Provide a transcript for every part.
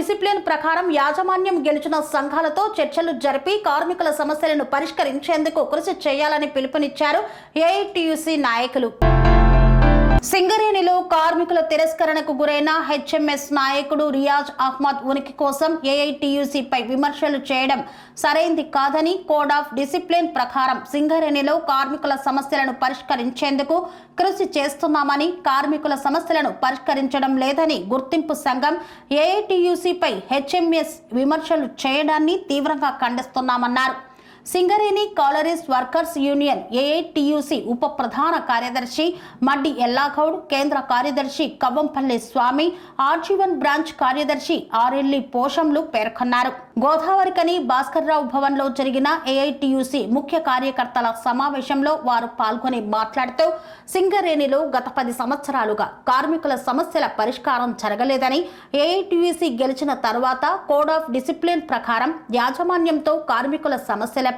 Discipline ప్రకారం యాజమాన్యం గెలిచిన సంఘాలతో చర్చలు జరిపి కార్మికుల సమస్యలను పరిష్కరించేందుకు కృషి చేయాలని పిలుపునిచ్చారు ఏఐటియుసి నాయకులు. సింగరేణిలో కార్మికుల తిరస్కరణకు గురైన హెచ్ఎంఎస్ నాయకుడు రియాజ్ అహ్మద్ ఉనికి కోసం ఏఐటియుసిపై విమర్శలు చేయడం సరైంది కాదని, కోడ్ ఆఫ్ డిసిప్లిన్ ప్రకారం సింగరేణిలో కార్మికుల సమస్యలను పరిష్కరించేందుకు కృషి చేస్తున్నామని, కార్మికుల సమస్యలను పరిష్కరించడం లేదని గుర్తింపు సంఘం ఏఐటియుసిపై హెచ్ఎంఎస్ విమర్శలు చేయడాన్ని తీవ్రంగా ఖండిస్తున్నామన్నారు. Singareni collieries workers union AITUC ఉప ప్రధాన కార్యదర్శి మడ్డి ఎల్లాగౌడ్, కేంద్ర కార్యదర్శి కవ్వంపల్లి స్వామి, ఆర్జీవన్ బ్రాంచ్ కార్యదర్శి ఆర్ఎల్లి పోషంలు పేర్కొన్నారు. గోదావరికని భాస్కర్రావు భవన్లో జరిగిన ఏఐటియుసి ముఖ్య కార్యకర్తల సమావేశంలో వారు పాల్గొని మాట్లాడుతూ, సింగరేణిలో గత 10 సంవత్సరాలుగా కార్మికుల సమస్యల పరిష్కారం జరగలేదని, ఏఐటియుసి గెలిచిన తరువాత కోడ్ ఆఫ్ డిసిప్లిన్ ప్రకారం యాజమాన్యంతో కార్మికుల సమస్యలపై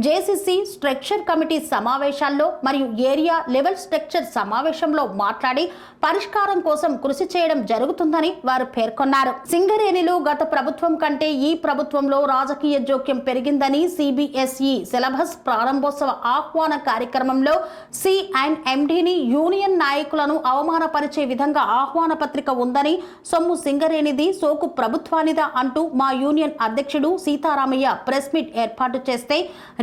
జేసీసీ స్ట్రక్చర్ కమిటీ సమావేశాల్లో మరియు ఏరియా లెవెల్ స్ట్రక్చర్ సమావేశంలో మాట్లాడి పరిష్కారం కోసం కృషి చేయడం జరుగుతుందని వారు పేర్కొన్నారు. సింగరేణిలో గత ప్రభుత్వం కంటే ఈ ప్రభుత్వంలో రాజకీయ జోక్యం పెరిగిందని, సిబిఎస్ఈ సిలబస్ ప్రారంభోత్సవ ఆహ్వాన కార్యక్రమంలో సి&ఎండిని యూనియన్ నాయకులను అవమానపరిచే విధంగా ఆహ్వాన పత్రిక ఉందని, సొమ్ము సింగరేణిది, సోకు ప్రభుత్వానిదా అంటూ మా యూనియన్ అధ్యక్షుడు సీతారామయ్య ప్రెస్ మీట్ ఏర్పాటు చేస్తే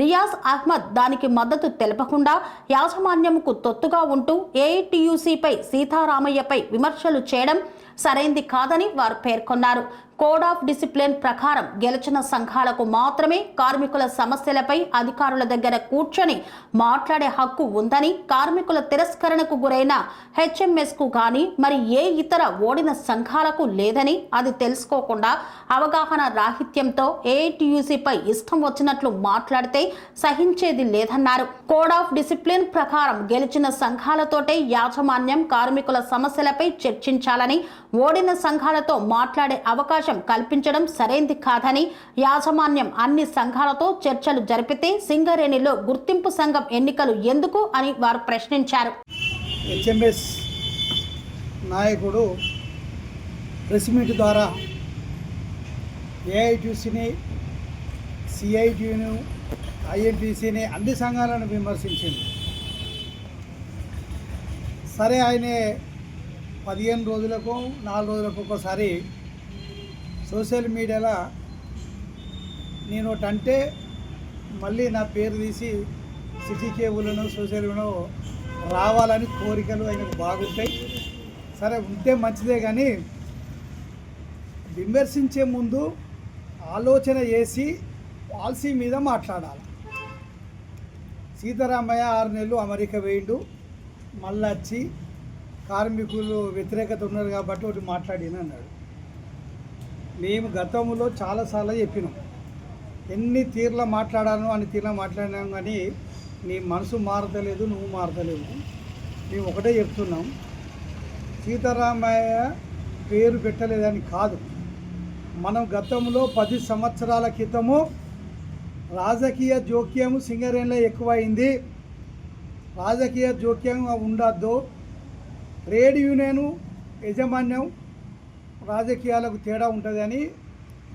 రియాజ్ అహ్మద్ దానికి మద్దతు తెలపకుండా యాజమాన్యంకు తొత్తుగా ఉంటూ ఏఐటియుసిపై సీతారామయ్యపై విమర్శలు చేయడం సరైంది కాదని వారు పేర్కొన్నారు. కోడ్ ఆఫ్ డిసిప్లిన్ ప్రకారం గెలిచిన సంఘాలకు మాత్రమే కార్మికుల సమస్యలపై అధికారుల దగ్గర కూర్చొని మాట్లాడే హక్కు ఉందని, కార్మికుల తిరస్కరణకు గురైన హెచ్ఎంఎస్కు కానీ మరి ఏ ఇతర ఓడిన సంఘాలకు లేదని, అది తెలుసుకోకుండా అవగాహన రాహిత్యంతో ఏఐటియుసిపై ఇష్టం వచ్చినట్లు మాట్లాడితే సహించేది లేదన్నారు. కోడ్ ఆఫ్ డిసిప్లిన్ ప్రకారం గెలిచిన సంఘాలతోటే యాజమాన్యం కార్మికుల సమస్యలపై చర్చించాలని, ఓడిన సంఘాలతో మాట్లాడే అవకాశం కల్పించడం సరైంది కాదని, యాజమాన్యం అన్ని సంఘాలతో చర్చలు జరిపితే సింగరేణిలో గుర్తింపు సంఘం ఎన్నికలు ఎందుకు అని వారు ప్రశ్నించారు. హెచ్ఎంఎస్ నాయకుడు ప్రెస్ మీట్ ద్వారా ఏఐటియుసిని, సిఐటియును, ఐఎన్టీసీని అన్ని సంఘాలను విమర్శించింది. సరే, ఆయనే 15 రోజులకు 4 రోజులకు ఒకసారి సోషల్ మీడియాలో నేను ఒకటంటే మళ్ళీ నా పేరు తీసి సిటీ కేబుల్ను సోషల్ మీడియాలో రావాలని కోరికలు ఆయనకు బాగుంటాయి. సరే, ఉంటే మంచిదే, కానీ విమర్శించే ముందు ఆలోచన చేసి పాలసీ మీద మాట్లాడాలి. సీతారామయ్య 6 నెలలు అమెరికా వేయండు, మళ్ళీ వచ్చి కార్మికులు వ్యతిరేకత ఉన్నారు కాబట్టి ఒకటి మాట్లాడిన అన్నాడు. మేము గతంలో చాలాసార్లు చెప్పినాం, ఎన్ని తీర్ల మాట్లాడాను అన్ని తీర్ల మాట్లాడినాం, కానీ నీ మనసు మారతలేదు, నువ్వు మారతలేదు. మేము ఒకటే చెప్తున్నాం, సీతారామయ్య పేరు పెట్టలేదని కాదు. మనం గతంలో 10 సంవత్సరాల క్రితము రాజకీయ జోక్యం సింగరేణిలో ఎక్కువైంది, రాజకీయ జోక్యం ఉండద్దు, ట్రేడ్ యూనియన్ యాజమాన్యం రాజకీయాలకు తేడా ఉంటుందని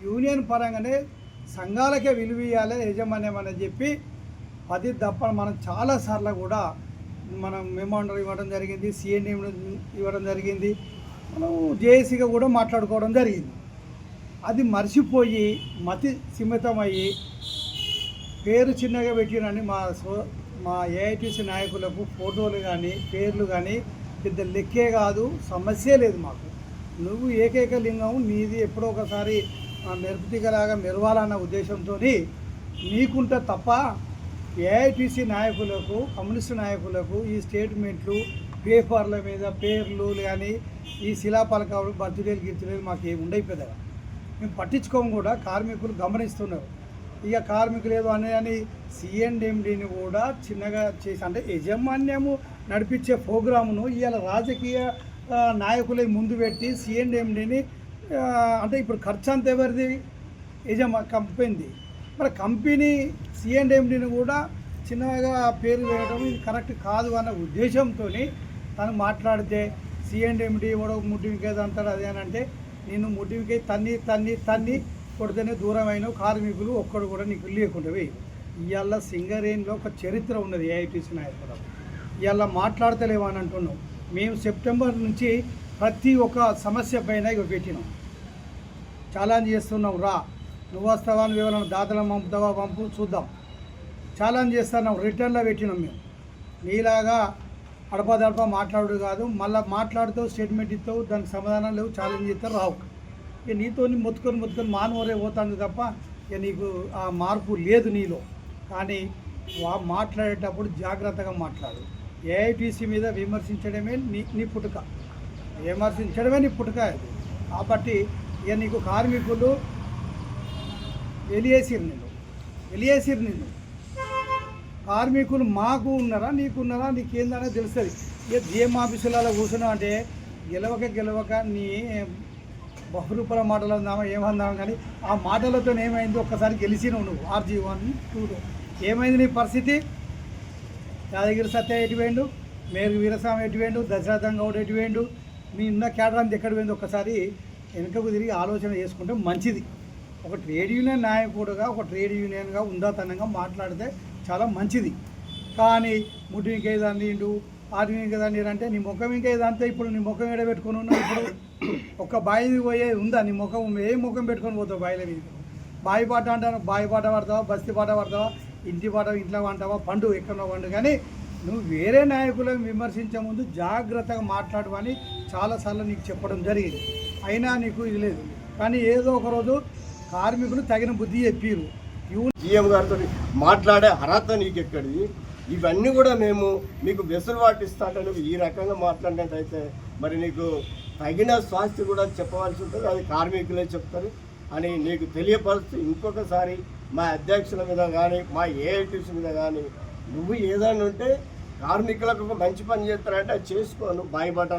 యూనియన్ పరంగానే సంఘాలకే విలువ ఇవ్వాలి యాజమాన్యం అని చెప్పి 10 దప్ప మనం చాలాసార్లు కూడా మనం మెమోండర్ ఇవ్వడం జరిగింది, సిఎండి ఇవ్వడం జరిగింది, మనం జేఏసీగా కూడా మాట్లాడుకోవడం జరిగింది. అది మర్చిపోయి మతి సిమితమయ్యి పేరు చిన్నగా పెట్టినని మా ఏఐటిసి నాయకులకు ఫోటోలు కానీ పేర్లు కానీ పెద్ద లెక్కే కాదు, సమస్యే లేదు మాకు. నువ్వు ఏకైక లింగం నీది ఎప్పుడో ఒకసారి మెరుపుతిగలాగా మెరవాలన్న ఉద్దేశంతో నీకుంటే తప్ప ఏఐటిసి నాయకులకు, కమ్యూనిస్టు నాయకులకు ఈ స్టేట్మెంట్లు పేపర్ల మీద పేర్లు కానీ ఈ శిలాపలకాలు బర్త్డేలు గిర్తులేదు మాకు ఏమి ఉండైపోయిందా. మేము పట్టించుకోము కూడా, కార్మికులు గమనిస్తున్నారు. ఇక కార్మికులు ఏదో అని సిఎండిని కూడా చిన్నగా చేసి, అంటే యజమాన్యము నడిపించే ప్రోగ్రామును ఇవాళ రాజకీయ నాయకులే ముందు పెట్టి సిఎండిని, అంటే ఇప్పుడు ఖర్చు అంత ఎవరిది, కంపెనీది. మరి కంపెనీ సిఎండిని కూడా చిన్నగా పేరు వేయడం ఇది కరెక్ట్ కాదు అన్న ఉద్దేశంతో తను మాట్లాడితే సిఎండి ఎవడో ముట్టికేదో అంటారు అదే అని అంటే నిన్ను ముట్టికి తన్ని తన్ని తన్ని కొడితేనే దూరం అయినావు. కార్మికులు ఒక్కడు కూడా నీకు లేకుండా ఇవాళ సింగరేణిలో ఒక చరిత్ర ఉన్నది ఏఐటీసీ నాయకులు. ఇవాళ మాట్లాడతలేవు అని అంటున్నావు. మేము సెప్టెంబర్ నుంచి ప్రతి ఒక్క సమస్య పైన ఇక పెట్టినాం, ఛాలెంజ్ చేస్తున్నాం. రా, నువ్వు వస్తావా, నువ్వు ఎవరైనా దాతలను పంపుతావా, పంపు చూద్దాం. ఛాలెంజ్ చేస్తున్నాం, రిటర్న్లో పెట్టినాం. మేము నీలాగా అడపదడప మాట్లాడు కాదు, మళ్ళీ మాట్లాడుతావు, స్టేట్మెంట్ ఇస్తావు, దానికి సమాధానం లేవు, ఛాలెంజ్ చేస్తారు, రావు. ఇక నీతో మొత్తుకొని మానవరే పోతుంది తప్ప ఇక నీకు ఆ మార్పు లేదు నీలో. కానీ మాట్లాడేటప్పుడు జాగ్రత్తగా మాట్లాడు. ఏఐటీసీ మీద విమర్శించడమే నీ పుట్టుక, విమర్శించడమే నీ పుట్టుక. కాబట్టి ఇక నీకు కార్మికులు వెలియేసిరు నిన్ను. కార్మికులు మాకు ఉన్నారా నీకున్నారా నీకేందనే తెలుస్తుంది. ఇక జిఎం ఆఫీసులలో కూర్చున్నావు అంటే గెలవక నీ బహురూపాల మాటలు అందామా ఏమందామా, కానీ ఆ మాటలతో ఏమైంది ఒక్కసారి గెలిచినావు నువ్వు. RG1, 2 ఏమైంది నీ పరిస్థితి? యాదగిరి సత్య ఎటువేండు, మేరు వీరస్వామి ఎటువేండు, దశరథం గౌడ్ ఎటువేండు, మీ ఉన్న కేడరాంతి ఎక్కడ పోయింది? ఒక్కసారి వెనుకకు తిరిగి ఆలోచన చేసుకుంటే మంచిది. ఒక ట్రేడ్ యూనియన్ నాయకుడుగా, ఒక ట్రేడ్ యూనియన్గా ఉందాతనంగా మాట్లాడితే చాలా మంచిది. కానీ ముట్టి ఇంకేదాన్ని ఇండు ఆర్మీ ఇంకేదాన్ని అంటే నీ ముఖం ఇంకేదంతా ఇప్పుడు నీ ముఖం ఏడ పెట్టుకొని ఉన్నావు. ఇప్పుడు ఒక్క బావి పోయే ఉందా నీ ముఖం? ఏ ముఖం పెట్టుకొని పోతావు బావిల మీదకి? బావి పాట అంటాను, బావి పాట పడతావా, బస్తీ పాట పడతావా, ఇంటి పాట ఇంట్లో అంటావా, పండు ఎక్కడో పండు. కానీ నువ్వు వేరే నాయకులను విమర్శించే ముందు జాగ్రత్తగా మాట్లాడమని చాలాసార్లు నీకు చెప్పడం జరిగింది. అయినా నీకు ఇది లేదు. కానీ ఏదో ఒకరోజు కార్మికులు తగిన బుద్ధి చెప్పిరు. జీఎం గారితో మాట్లాడే అర్హత నీకు ఎక్కడిది? ఇవన్నీ కూడా మేము మీకు వెసులుబాటు ఇస్తాంటే ఈ రకంగా మాట్లాడినట్టయితే మరి నీకు తగిన స్వాస్థ్య కూడా చెప్పవలసి ఉంటుంది. అది కార్మికులే చెప్తారు అని నీకు తెలియపరుస్తూ ఇంకొకసారి మా అధ్యక్షుల మీద కానీ మా ఏఐటీసీ మీద కానీ నువ్వు ఏదైనా ఉంటే కార్మికులకు ఒక మంచి పని చేస్తారంటే అది చేసుకో. నువ్వు బాయి బాట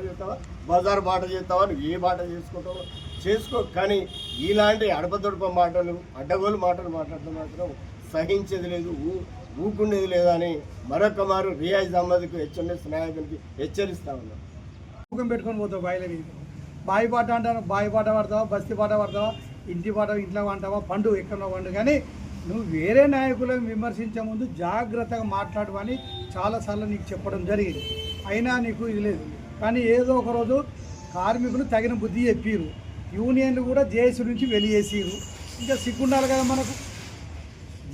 చేస్తావా, బజార్ బాట చేస్తావా, నువ్వు ఏ బాట చేసుకుంటావో చేసుకో. కానీ ఇలాంటి అడపదొడప మాటలు, అడ్డగోలు మాటలు మాట్లాడటం మాత్రం సహించేది లేదు, ఊకుండేది లేదని మరొక మారు రియాజ్ అహ్మద్కు HMS నాయకునికి హెచ్చరిస్తా ఉన్నాం. ముఖం పెట్టుకొని పోతావు బాయిల మీద. బావి పాట అంటాను, బావి పాట పడతావా, బస్తీ పాట పడతావా, ఇంటి పాట ఇంట్లో అంటావా, పండు ఎక్కడో పండు. కానీ నువ్వు వేరే నాయకులను విమర్శించే ముందు జాగ్రత్తగా మాట్లాడమని చాలాసార్లు నీకు చెప్పడం జరిగింది. అయినా నీకు ఇది లేదు. కానీ ఏదో ఒకరోజు కార్మికులు తగిన బుద్ధి చెప్పిరు. యూనియన్లు కూడా జేఏసీ నుంచి వెలియేసిరు. ఇంకా సిగ్గుండాలి కదా మనకు.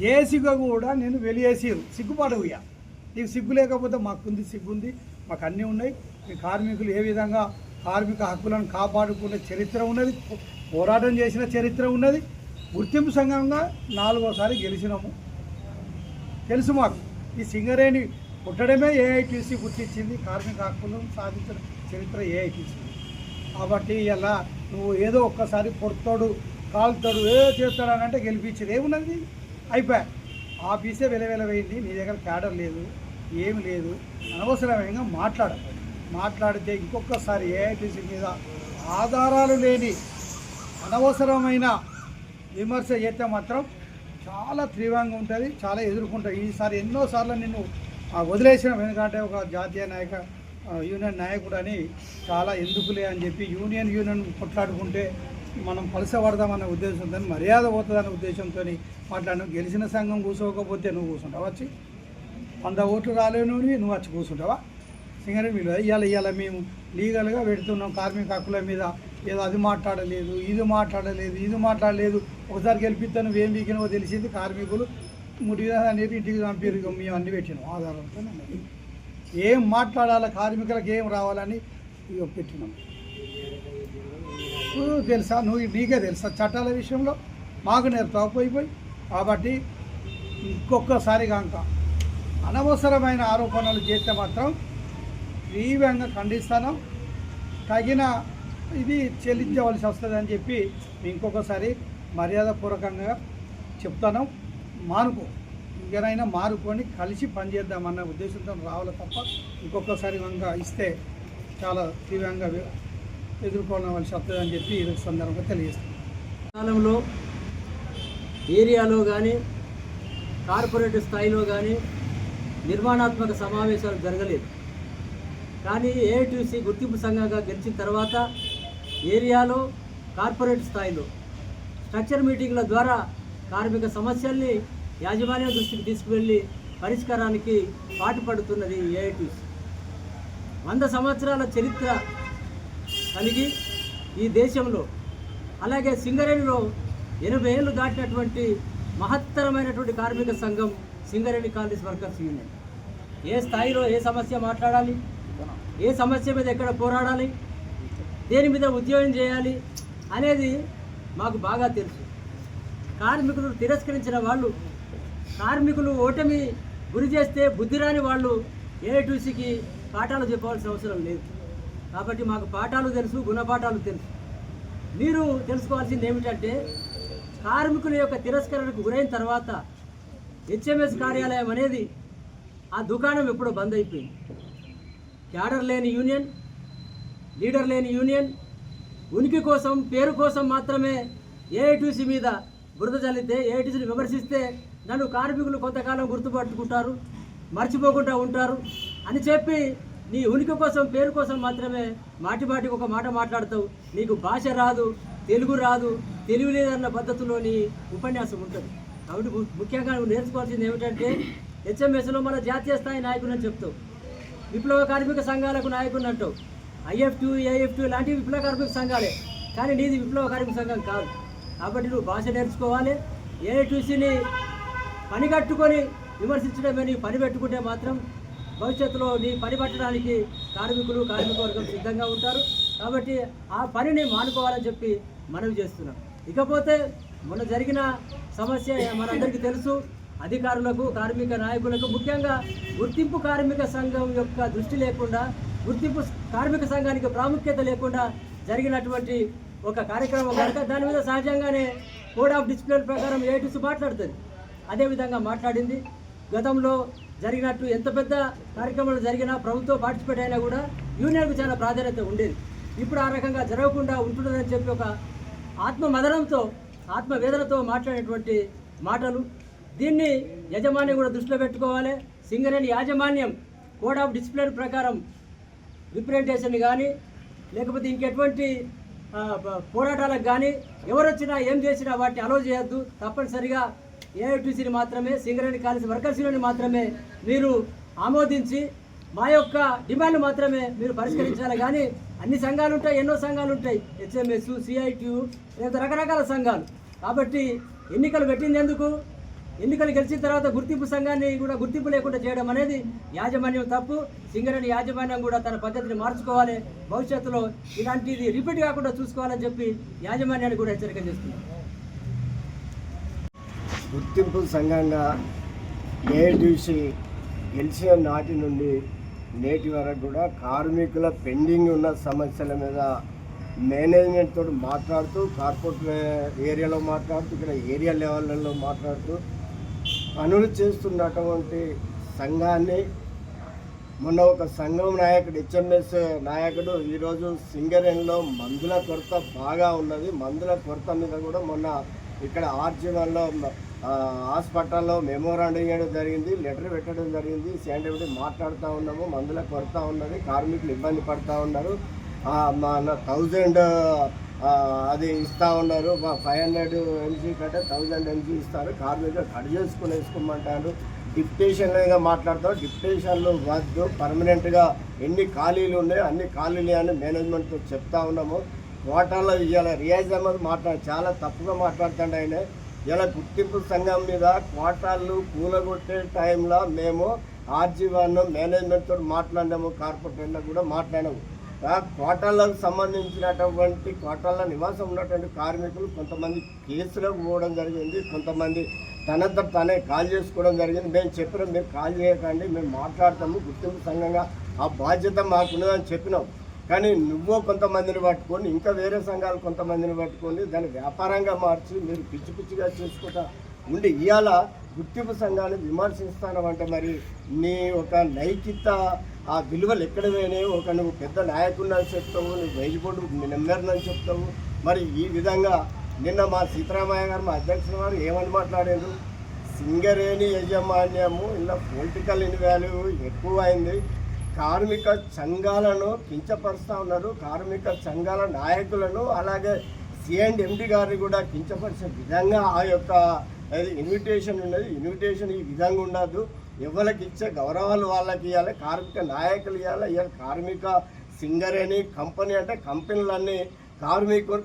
జేఏసీగా కూడా నేను వెలియేసిరు, సిగ్గుపాటు పోయా. నీకు సిగ్గు లేకపోతే మాకుంది, సిగ్గుంది, మాకు అన్నీ ఉన్నాయి. ఈ కార్మికులు ఏ విధంగా కార్మిక హక్కులను కాపాడుకునే చరిత్ర ఉన్నది, పోరాటం చేసిన చరిత్ర ఉన్నది. గుర్తింపు సంఘంగా 4వసారి గెలిచినాము, తెలుసు మాకు. ఈ సింగరేణి పుట్టడమే ఏఐటీసీ గుర్తించింది. కార్మిక హక్కులను సాధించిన చరిత్ర ఏఐటీసీ. కాబట్టి ఇలా నువ్వు ఏదో ఒక్కసారి పొడతాడు, కాలుతాడు, చేస్తాడు అంటే గెలిపించేది ఏమున్నది? అయిపోయా. ఆఫీసే వెలవెలవైంది, నీ దగ్గర క్యాడర్ లేదు, ఏమి లేదు. అనవసరమైన మాట్లాడితే ఇంకొకసారి ఏఐటీసీ మీద ఆధారాలు లేని అనవసరమైన విమర్శ చేస్తే మాత్రం చాలా తీవ్రంగా ఉంటుంది, చాలా ఎదుర్కొంటాయి. ఈసారి ఎన్నోసార్లు నిన్ను వదిలేసిన, ఎందుకంటే ఒక జాతీయ యూనియన్ నాయకుడు అని చాలా ఎందుకులే అని చెప్పి యూనియన్ కొట్లాడుకుంటే మనం పలసపడదామన్న ఉద్దేశంతో, మర్యాద పోతుందనే ఉద్దేశంతో మాట్లాడినావు. గెలిచిన సంఘం కూర్చోకపోతే నువ్వు కూర్చుంటావా? వచ్చి 100 ఓట్లు రాలేను నువ్వు వచ్చి కూర్చుంటావా? సింగరేణి మీద ఇవాళ మేము లీగల్గా పెడుతున్నాం కార్మిక హక్కుల మీద. ఏదో అది మాట్లాడలేదు, ఇది మాట్లాడలేదు. ఒకసారి గెలిపిస్తాను, నువ్వేం వీకినవో తెలిసింది. కార్మికులు ముడిగా అనేది ఇంటికి పంపారు. మేము అన్ని పెట్టినాం ఆధారంతో. ఏం మాట్లాడాలి, కార్మికులకు ఏం రావాలని ఇక పెట్టినాం. తెలుసా, నీకే తెలుసా చట్టాల విషయంలో? మాకు నేర్పుతావు పోయి. కాబట్టి ఇంకొకసారి కనుక అనవసరమైన ఆరోపణలు చేస్తే మాత్రం తీవ్రంగా ఖండిస్తాను. తగిన ఇది చెల్లించవలసి వస్తుంది అని చెప్పి ఇంకొకసారి మర్యాదపూర్వకంగా చెప్తాను. ఇంకనైనా మానుకొని కలిసి పనిచేద్దామన్న ఉద్దేశంతో రావాలి తప్ప ఇంకొకసారి కనుక ఇస్తే చాలా తీవ్రంగా ఎదుర్కోవలసి వస్తుందని చెప్పి ఈ సందర్భంగా తెలియజేస్తాను. కాలంలో ఏరియాలో కానీ కార్పొరేట్ స్థాయిలో కానీ నిర్మాణాత్మక సమావేశాలు జరగలేదు. కానీ ఏఐటీసీ గుర్తింపు సంఘంగా గెలిచిన తర్వాత ఏరియాలో కార్పొరేట్ స్థాయిలో స్ట్రక్చర్ మీటింగ్ల ద్వారా కార్మిక సమస్యల్ని యాజమాన్యం దృష్టికి తీసుకువెళ్ళి పరిష్కారానికి పాటుపడుతున్నది ఏఐటీసీ. 100 సంవత్సరాల చరిత్ర కలిగి ఈ దేశంలో, అలాగే సింగరేణిలో 80 ఏళ్ళు దాటినటువంటి మహత్తరమైనటువంటి కార్మిక సంఘం సింగరేణి కాలనీస్ వర్కర్స్ యూనియన్. ఏ స్థాయిలో ఏ సమస్య మాట్లాడాలి, ఏ సమస్య మీద ఎక్కడ పోరాడాలి, దేని మీద ఉద్యోగం చేయాలి అనేది మాకు బాగా తెలుసు. కార్మికులు తిరస్కరించిన వాళ్ళు, కార్మికులు ఓటమి గురి చేస్తే బుద్ధిరాని వాళ్ళు ఏఐటీసీకి పాఠాలు చెప్పవలసిన అవసరం లేదు. కాబట్టి మాకు పాఠాలు తెలుసు, గుణపాఠాలు తెలుసు. మీరు తెలుసుకోవాల్సింది ఏమిటంటే, కార్మికుల యొక్క తిరస్కరణకు గురైన తర్వాత హెచ్ఎంఎస్ కార్యాలయం అనేది ఆ దుకాణం ఎప్పుడో బంద్ అయిపోయింది. క్యాడర్ లేని యూనియన్, లీడర్ లేని యూనియన్, ఉనికి కోసం పేరు కోసం మాత్రమే ఏఐటీసీ మీద బురద చల్లితే, ఏఐటీసీని విమర్శిస్తే నన్ను కార్మికులు కొంతకాలం గుర్తుపట్టుకుంటారు, మర్చిపోకుండా ఉంటారు అని చెప్పి నీ ఉనికి కోసం పేరు కోసం మాత్రమే మాటిమాటికి ఒక మాట మాట్లాడతావు. నీకు భాష రాదు, తెలుగు రాదు, తెలివి లేదన్న పద్ధతిలో నీ ఉపన్యాసం ఉంటుంది. కాబట్టి ముఖ్యంగా నువ్వు నేర్చుకోవాల్సింది ఏమిటంటే, హెచ్ఎంఎస్లో మన జాతీయ స్థాయి నాయకుడు అని చెప్తావు, విప్లవ కార్మిక సంఘాలకు నాయకుడు అంటావు, ఐఎఫ్టీ, ఏఎఫ్టీ లాంటివి విప్లవ కార్మిక సంఘాలే, కానీ నీది విప్లవ కార్మిక సంఘం కాదు. కాబట్టి నువ్వు భాష నేర్చుకోవాలి. ఏఐటీసీని పని కట్టుకొని విమర్శించడమే నీ పని పెట్టుకుంటే మాత్రం భవిష్యత్తులో నీ పని పట్టడానికి కార్మికులు, కార్మిక వర్గం సిద్ధంగా ఉంటారు. కాబట్టి ఆ పనిని మానుకోవాలని చెప్పి మనవి చేస్తున్నాం. ఇకపోతే మొన్న జరిగిన సమస్య మనందరికీ తెలుసు. అధికారులకు, కార్మిక నాయకులకు, ముఖ్యంగా గుర్తింపు కార్మిక సంఘం యొక్క దృష్టి లేకుండా, గుర్తింపు కార్మిక సంఘానికి ప్రాముఖ్యత లేకుండా జరిగినటువంటి ఒక కార్యక్రమం కనుక దాని మీద సహజంగానే కోడ్ ఆఫ్ డిసిప్లిన్ ప్రకారం ఏఐటీసీ మాట్లాడుతుంది. అదేవిధంగా మాట్లాడింది. గతంలో జరిగినట్టు ఎంత పెద్ద కార్యక్రమాలు జరిగినా, ప్రభుత్వం పార్టిసిపేట్ అయినా కూడా యూనియన్కు చాలా ప్రాధాన్యత ఉండేది. ఇప్పుడు ఆ రకంగా జరగకుండా ఉంటుందని చెప్పి ఒక ఆత్మమదనంతో, ఆత్మవేదనతో మాట్లాడేటువంటి మాటలు. దీన్ని యాజమాన్యం కూడా దృష్టిలో పెట్టుకోవాలి. సింగరేణి యాజమాన్యం కోడ్ ఆఫ్ డిసిప్లిన్ ప్రకారం రిప్రజెంటేషన్ కానీ, లేకపోతే ఇంకెటువంటి పోరాటాలకు కానీ ఎవరు వచ్చినా ఏం చేసినా వాటిని అలో చేయొద్దు. తప్పనిసరిగా ఏఐటీసీని మాత్రమే, సింగరేణి కాలేజ్ వర్కర్స్ యూనియన్ మాత్రమే మీరు ఆమోదించి మా యొక్క డిమాండ్లు మాత్రమే మీరు పరిష్కరించాలి. కానీ అన్ని సంఘాలు ఉంటాయి, ఎన్నో సంఘాలు ఉంటాయి, హెచ్ఎంఎస్, సిఐటియు, లేదా రకరకాల సంఘాలు. కాబట్టి ఎన్నికలు పెట్టింది ఎందుకు? ఎన్నికలు గెలిచిన తర్వాత గుర్తింపు సంఘాన్ని కూడా గుర్తింపు లేకుండా చేయడం అనేది యాజమాన్యం తప్పు. సింగరేణి యాజమాన్యం కూడా తన పద్ధతిని మార్చుకోవాలి. భవిష్యత్తులో ఇలాంటిది రిపీట్ కాకుండా చూసుకోవాలని చెప్పి యాజమాన్యాన్ని కూడా హెచ్చరిక చేస్తున్నారు. గుర్తింపు సంఘంగా ఏఐటీసీ గెలిచిన నాటి నుండి నేటి వరకు కూడా కార్మికుల పెండింగ్ ఉన్న సమస్యల మీద మేనేజ్మెంట్ తోటి మాట్లాడుతూ, కార్పొరేట్ ఏరియాలో మాట్లాడుతూ, ఇక్కడ ఏరియా లెవెల్లో మాట్లాడుతూ పనులు చేస్తున్నటువంటి సంఘాన్ని, మొన్న ఒక సంఘం నాయకుడు, హెచ్ఎంఎస్ నాయకుడు, ఈరోజు సింగరేణిలో మందుల కొరత బాగా ఉన్నది, మందుల కొరత మీద కూడా మొన్న ఇక్కడ ఆర్జీవన్లో హాస్పిటల్లో మెమోరాండం ఇవ్వడం జరిగింది, లెటర్ పెట్టడం జరిగింది. శాంటివిటీ మాట్లాడుతూ ఉన్నాము, మందుల కొరత ఉన్నది, కార్మికులు ఇబ్బంది పడుతూ ఉన్నారు. మన 1000 అది ఇస్తూ ఉన్నారు, 500 MG కంటే 1000 MG ఇస్తారు, కార్మికులు కట్ చేసుకుని వేసుకోమంటారు. డిప్యుటేషన్లుగా మాట్లాడతాం, డిప్యుటేషన్లు వద్దు, పర్మనెంట్గా ఎన్ని ఖాళీలు ఉన్నాయో అన్ని ఖాళీలు అని మేనేజ్మెంట్తో చెప్తా ఉన్నాము. కోటాల్లో ఇవాళ రియాజ్ అహ్మద్ చాలా తప్పుగా మాట్లాడుతుండే ఆయన. ఇలా గుర్తింపు సంఘం మీద కోటాలు కూలగొట్టే టైంలో మేము ఆర్జీవన్ మేనేజ్మెంట్తో మాట్లాడినాము, కార్పొరేటర్లో కూడా మాట్లాడాము. కోటాలకు సంబంధించినటువంటి కోటాల్లో నివాసం ఉన్నటువంటి కార్మికులు కొంతమంది కేసులకు పోవడం జరిగింది, కొంతమంది తనంతా తనే కాల్ చేసుకోవడం జరిగింది. మేము చెప్పినాం, మీరు కాల్ చేయకండి, మేము మాట్లాడతాము, గుర్తింపు సంఘంగా ఆ బాధ్యత మాకున్నదని చెప్పినాం. కానీ నువ్వో కొంతమందిని పట్టుకొని, ఇంకా వేరే సంఘాలు కొంతమందిని పట్టుకొని దాన్ని వ్యాపారంగా మార్చి మీరు పిచ్చి పిచ్చిగా చేసుకుంటా ఉండి ఇవాళ గుర్తింపు సంఘాన్ని విమర్శిస్తానంటే మరి నీ ఒక నైతికత, ఆ విలువలు ఎక్కడ పోయినాయి? ఒక నువ్వు పెద్ద నాయకుడిని అని చెప్తావు, నువ్వు వైజ్ బోర్డు మెంబర్ని అని చెప్తావు. మరి ఈ విధంగా నిన్న మా సీతారామయ్య గారు, మా అధ్యక్షుల వారు ఏమని మాట్లాడారు? సింగరేణి యాజమాన్యము ఇలా పొలిటికల్ ఇన్వాల్యూ ఎక్కువ అయింది, కార్మిక సంఘాలను కించపరుస్తూ ఉన్నారు. కార్మిక సంఘాల నాయకులను అలాగే సిఎండి గారిని కూడా కించపరిచే విధంగా ఆ యొక్క ఇన్విటేషన్ ఉన్నది. ఇన్విటేషన్ ఈ విధంగా ఉండదు. ఎవరికి ఇచ్చే గౌరవాలు వాళ్ళకి ఇవ్వాలి, కార్మిక నాయకులు ఇవ్వాలి. ఇవాళ కార్మిక సింగరేణి కంపెనీ అంటే కంపెనీలన్నీ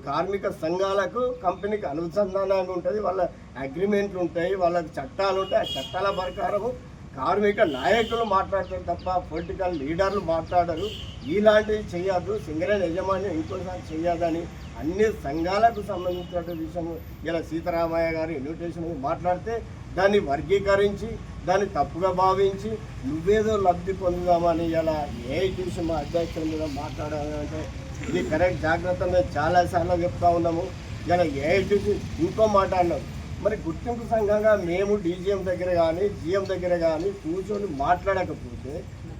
కార్మిక సంఘాలకు కంపెనీకి అనుసంధానంగా ఉంటుంది. వాళ్ళ అగ్రిమెంట్లు ఉంటాయి, వాళ్ళకి చట్టాలు ఉంటాయి. ఆ చట్టాల ప్రకారము కార్మిక నాయకులు మాట్లాడతారు తప్ప పొలిటికల్ లీడర్లు మాట్లాడరు. ఇలాంటివి చేయొద్దు. సింగరేణి యజమాని ఇంకోసారి చేయొద్దని అన్ని సంఘాలకు సంబంధించిన విషయం ఇలా సీతారామయ్య గారు ఇన్విటేషన్ మాట్లాడితే దాన్ని వర్గీకరించి దాన్ని తప్పుగా భావించి నువ్వేదో లబ్ధి పొందుదామని ఇలా ఏఐటీసీ మా అధ్యక్షుల మీద మాట్లాడాలంటే ఇది కరెక్ట్ జాగ్రత్త. మేము చాలాసార్లు చెప్తా ఉన్నాము. ఇలా ఏఐటీసీ ఇంకో మాట అన్నాం. మరి గుర్తింపు సంఘంగా మేము డీజీఎం దగ్గర కానీ జిఎం దగ్గర కానీ కూర్చొని మాట్లాడకపోతే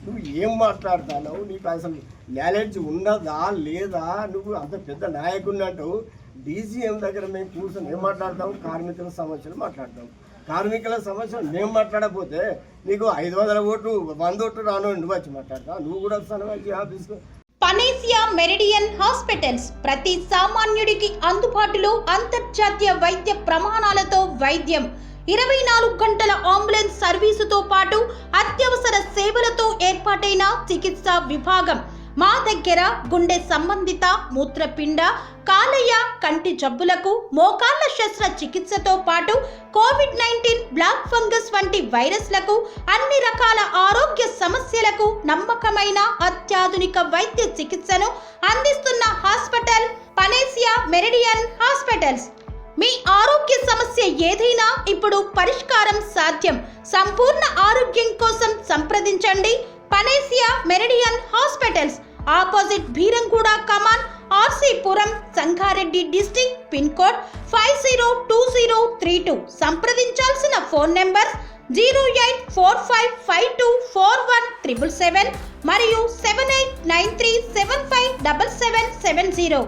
నువ్వు ఏం మాట్లాడతావు? నీకు అసలు నాలెడ్జ్ ఉన్నదా లేదా? నువ్వు అంత పెద్ద నాయకుడినట్టు డీజీఎం దగ్గర మేము కూర్చొని ఏం మాట్లాడతాము? కార్మికుల సమస్యలు మాట్లాడతాం. కార్మికుల సమస్యలు మేము మాట్లాడకపోతే నీకు 500 ఓట్లు 100 ఓట్లు రాను నువ్వు వచ్చి మాట్లాడతావు. నువ్వు కూడా వస్తాను వచ్చి ఆఫీస్కు. పనేసియా మెరిడియన్ హాస్పిటల్స్ ప్రతి సామాన్యుడికి అందుబాటులో అంతర్జాతీయ వైద్య ప్రమాణాలతో వైద్యం, 24 గంటల అంబులెన్స్ సర్వీసుతో పాటు అత్యవసర సేవలతో ఏర్పాటైన చికిత్సా విభాగం. మా దగ్గర గుండె సంబంధిత, మూత్రపిండ, కాలేయ, కంటి జబ్బులకు, మోకాళ్ల శస్త్రచికిత్సతో పాటు కోవిడ్-19, బ్లాక్ ఫంగస్ వంటి వైరస్లకు, అన్ని రకాల ఆరోగ్య సమస్యలకు నమ్మకమైన అత్యాధునిక వైద్య చికిత్సను అందిస్తున్న హాస్పిటల్ పనేసియా మెరిడియన్ హాస్పిటల్స్. మీ ఆరోగ్య సమస్య ఏదైనా ఇప్పుడు పరిష్కారం సాధ్యం. సంపూర్ణ ఆరోగ్యం కోసం సంప్రదించండి Panacea Meridian hospitals. Opposite Bheeramguda కమాన్, RC Puram, Sangareddy district. Pin code 502032. సంప్రదించాల్సిన ఫోన్ నెంబర్ 0845524177 మరియు 7893757770.